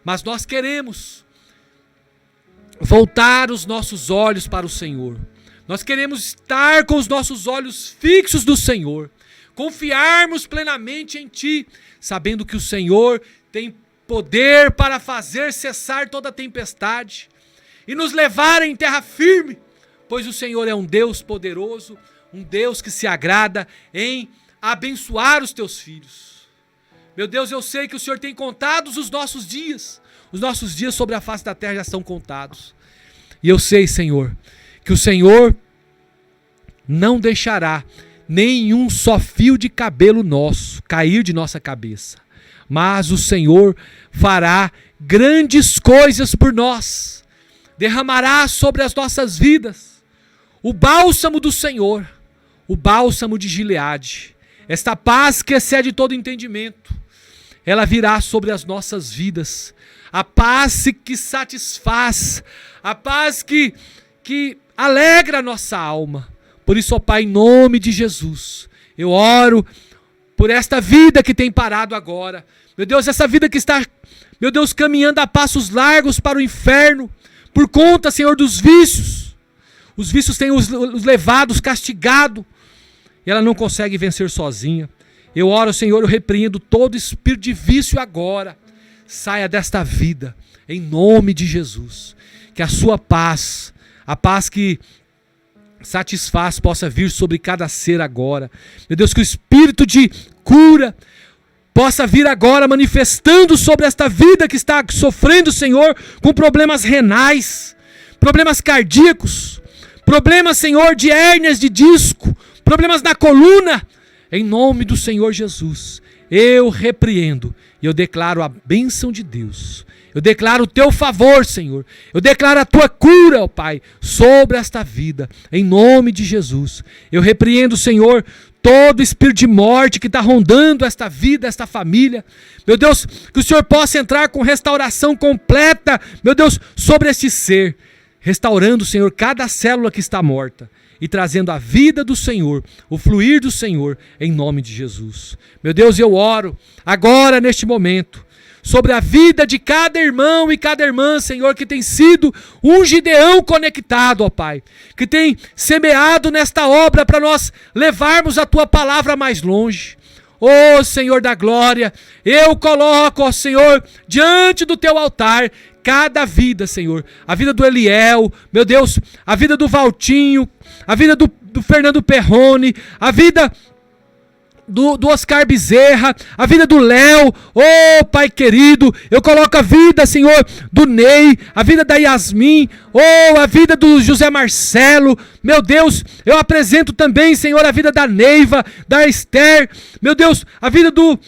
mas nós queremos voltar os nossos olhos para o Senhor. Nós queremos estar com os nossos olhos fixos no Senhor, confiarmos plenamente em Ti, sabendo que o Senhor tem poder para fazer cessar toda tempestade e nos levar em terra firme, pois o Senhor é um Deus poderoso, um Deus que se agrada em abençoar os Teus filhos. Meu Deus, eu sei que o Senhor tem contado os nossos dias sobre a face da terra já estão contados. E eu sei, Senhor, que o Senhor não deixará nenhum só fio de cabelo nosso cair de nossa cabeça. Mas o Senhor fará grandes coisas por nós. Derramará sobre as nossas vidas o bálsamo do Senhor, o bálsamo de Gileade. Esta paz que excede todo entendimento, ela virá sobre as nossas vidas. A paz que satisfaz, a paz que alegra a nossa alma. Por isso, ó Pai, em nome de Jesus, eu oro por esta vida que tem parado agora. Meu Deus, essa vida que está, meu Deus, caminhando a passos largos para o inferno, por conta, Senhor, dos vícios. Os vícios têm os levado, os castigado, e ela não consegue vencer sozinha. Eu oro, Senhor, eu repreendo todo espírito de vício agora. Saia desta vida, em nome de Jesus. Que a sua paz, a paz que satisfaz, possa vir sobre cada ser agora. Meu Deus, que o espírito de cura possa vir agora manifestando sobre esta vida que está sofrendo, Senhor, com problemas renais, problemas cardíacos, problemas, Senhor, de hérnias de disco, problemas na coluna. Em nome do Senhor Jesus, eu repreendo e eu declaro a bênção de Deus. Eu declaro o Teu favor, Senhor. Eu declaro a Tua cura, ó Pai, sobre esta vida. Em nome de Jesus. Eu repreendo, Senhor, todo espírito de morte que está rondando esta vida, esta família. Meu Deus, que o Senhor possa entrar com restauração completa, meu Deus, sobre este ser. Restaurando, Senhor, cada célula que está morta. E trazendo a vida do Senhor, o fluir do Senhor, em nome de Jesus. Meu Deus, eu oro agora, neste momento, sobre a vida de cada irmão e cada irmã, Senhor, que tem sido um Gideão conectado, ó Pai, que tem semeado nesta obra para nós levarmos a Tua palavra mais longe. Ó Senhor da glória, eu coloco, ó Senhor, diante do Teu altar, cada vida, Senhor, a vida do Eliel, meu Deus, a vida do Valtinho, a vida do Fernando Perrone, a vida do Oscar Bezerra, a vida do Léo, oh Pai querido, eu coloco a vida, Senhor, do Ney, a vida da Yasmin, oh, a vida do José Marcelo, meu Deus, eu apresento também, Senhor, a vida da Neiva, da Esther, meu Deus, a vida do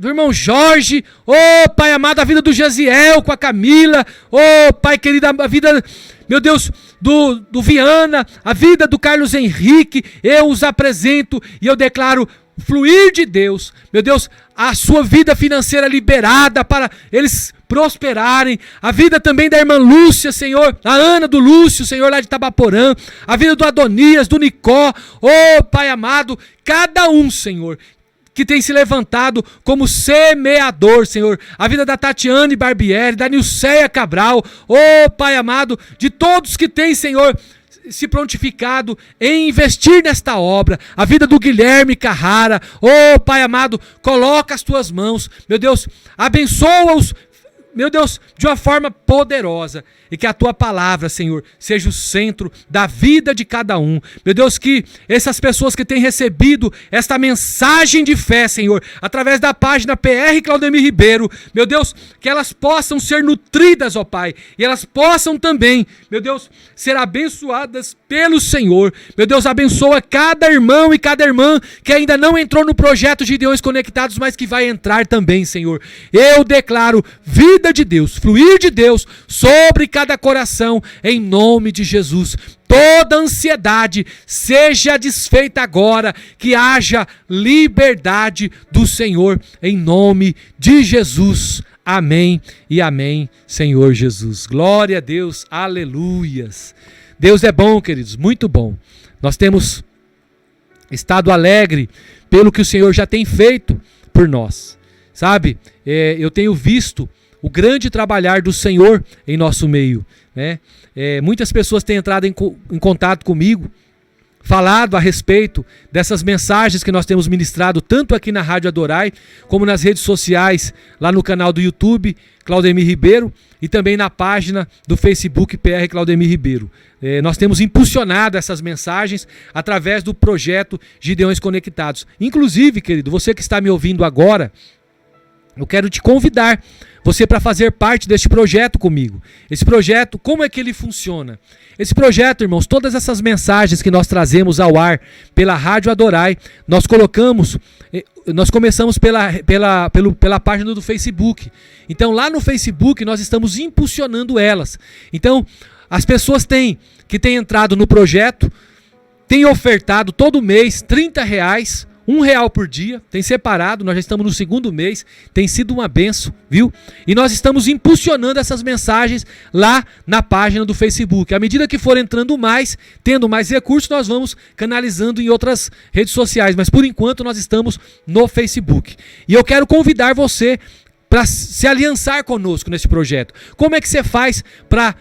irmão Jorge, oh Pai amado, a vida do Jaziel com a Camila, oh Pai querido, a vida, meu Deus, do Viana, a vida do Carlos Henrique, eu os apresento e eu declaro fluir de Deus, meu Deus, a sua vida financeira liberada para eles prosperarem, a vida também da irmã Lúcia, Senhor, a Ana do Lúcio, Senhor, lá de Tabaporã, a vida do Adonias, do Nicó, oh Pai amado, cada um, Senhor, que tem se levantado como semeador, Senhor. A vida da Tatiane Barbieri, da Nilceia Cabral, oh Pai amado, de todos que têm, Senhor, se prontificado em investir nesta obra. A vida do Guilherme Carrara, oh Pai amado, coloca as Tuas mãos, meu Deus, abençoa-os, meu Deus, de uma forma poderosa, e que a tua palavra, Senhor, seja o centro da vida de cada um. Meu Deus, que essas pessoas que têm recebido esta mensagem de fé, Senhor, através da página PR Claudemir Ribeiro, meu Deus, que elas possam ser nutridas, ó Pai, e elas possam também, meu Deus, ser abençoadas pelo Senhor. Meu Deus, abençoa cada irmão e cada irmã que ainda não entrou no projeto Gideões Conectados, mas que vai entrar também, Senhor. Eu declaro vida de Deus, fluir de Deus sobre cada coração, em nome de Jesus. Toda ansiedade seja desfeita agora, que haja liberdade do Senhor, em nome de Jesus. Amém e amém, Senhor Jesus. Glória a Deus, aleluias. Deus é bom, queridos, muito bom. Nós temos estado alegre pelo que o Senhor já tem feito por nós. Sabe, eu tenho visto o grande trabalhar do Senhor em nosso meio, né? Muitas pessoas têm entrado em contato comigo, falado a respeito dessas mensagens que nós temos ministrado, tanto aqui na Rádio Adorai, como nas redes sociais, lá no canal do YouTube, Claudemir Ribeiro, e também na página do Facebook PR Claudemir Ribeiro. Nós temos impulsionado essas mensagens através do projeto Gideões Conectados. Inclusive, querido, você que está me ouvindo agora, eu quero te convidar, você para fazer parte deste projeto comigo. Esse projeto, como é que ele funciona? Esse projeto, irmãos, todas essas mensagens que nós trazemos ao ar pela Rádio Adorai, nós começamos pela página do Facebook. Então lá no Facebook nós estamos impulsionando elas. Então as pessoas que têm entrado no projeto, têm ofertado todo mês R$30, R$1 por dia, tem separado, nós já estamos no 2º mês, tem sido uma benção, viu? E nós estamos impulsionando essas mensagens lá na página do Facebook. À medida que for entrando mais, tendo mais recursos, nós vamos canalizando em outras redes sociais, mas por enquanto nós estamos no Facebook. E eu quero convidar você para se aliançar conosco nesse projeto. Como é que você faz para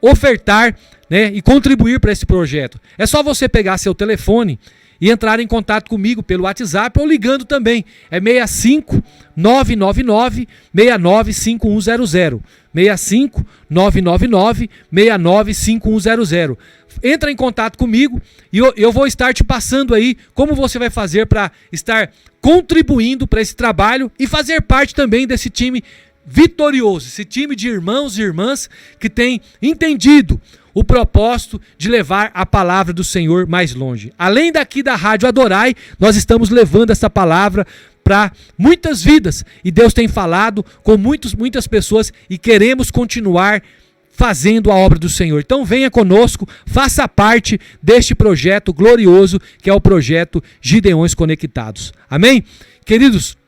ofertar, né, e contribuir para esse projeto? É só você pegar seu telefone e entrar em contato comigo pelo WhatsApp ou ligando também. É 65 999 69 5100. 65 999 69 5100. Entra em contato comigo e eu vou estar te passando aí como você vai fazer para estar contribuindo para esse trabalho e fazer parte também desse time vitorioso, esse time de irmãos e irmãs que tem entendido o propósito de levar a palavra do Senhor mais longe. Além daqui da Rádio Adorai, nós estamos levando essa palavra para muitas vidas. E Deus tem falado com muitas pessoas e queremos continuar fazendo a obra do Senhor. Então venha conosco, faça parte deste projeto glorioso que é o projeto Gideões Conectados. Amém? Queridos,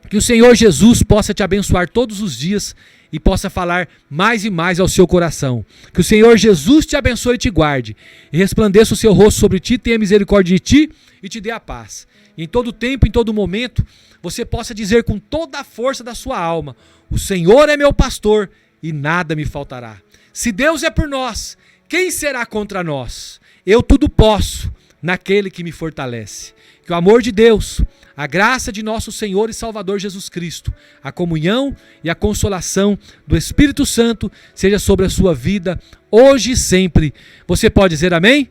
que o Senhor Jesus possa te abençoar todos os dias e possa falar mais e mais ao seu coração. Que o Senhor Jesus te abençoe e te guarde, e resplandeça o seu rosto sobre ti, tenha misericórdia de ti e te dê a paz. E em todo tempo, em todo momento, você possa dizer com toda a força da sua alma: o Senhor é meu pastor e nada me faltará. Se Deus é por nós, quem será contra nós? Eu tudo posso naquele que me fortalece. Que o amor de Deus, a graça de nosso Senhor e Salvador Jesus Cristo, a comunhão e a consolação do Espírito Santo seja sobre a sua vida, hoje e sempre. Você pode dizer amém?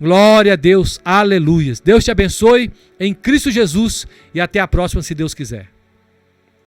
Glória a Deus, aleluia. Deus te abençoe em Cristo Jesus e até a próxima, se Deus quiser.